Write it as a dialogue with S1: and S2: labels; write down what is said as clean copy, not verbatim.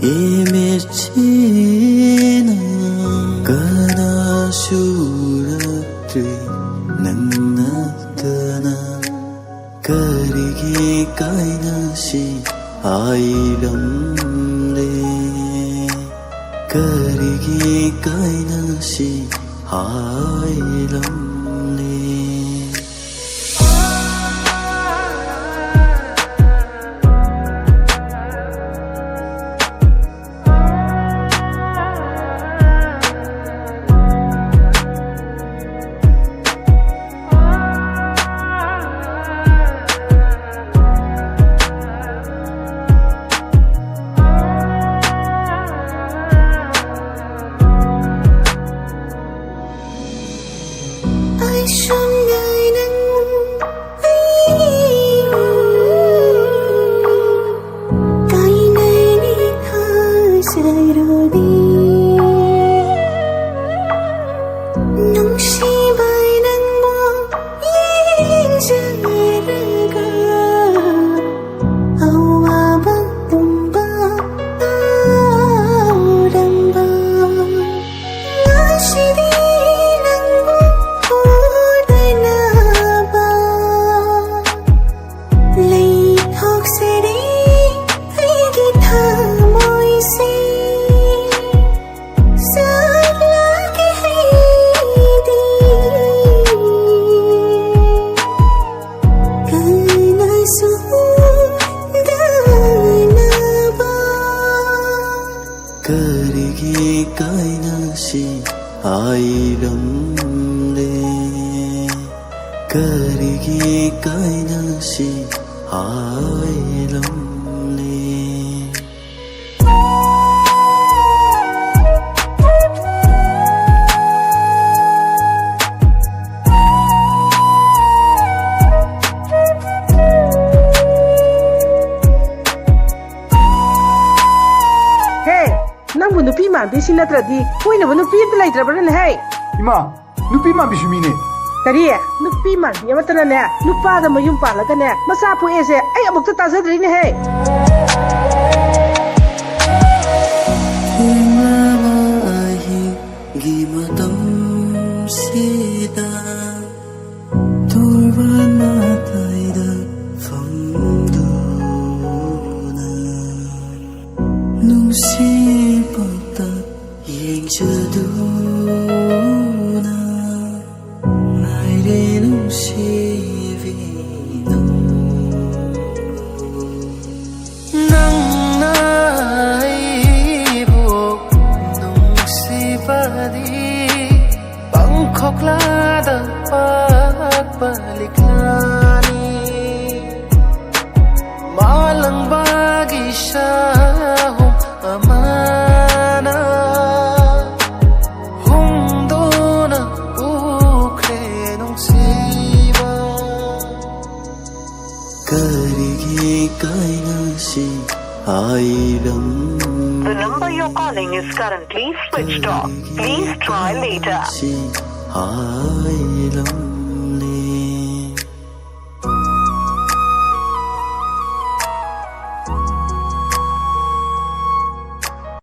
S1: Imechina kana shuratri nannatana karigi kainashi ailamle karigi kainashi ailamle karigi kainashi ailamle karigi kainashi ailamle
S2: Nang bu nupi man bi sinatradi koina bu nupi ta laitrabran hai
S3: ima nupi man bisumine
S2: kari nupi man yamatana ne nupa da mayum palaga ne masa pu ese ai amuk ta tazadri ne hai
S1: Himalahi gimatam sida turvana taida famduna nungsi Yengchaduna naire nungsivina nang naibu nungsivadi bangkoklada pagpaliklani malang bagi syahum amana karigi kainashi ailam.
S4: The number you're calling is currently switched off. Please try later.
S1: Ailam.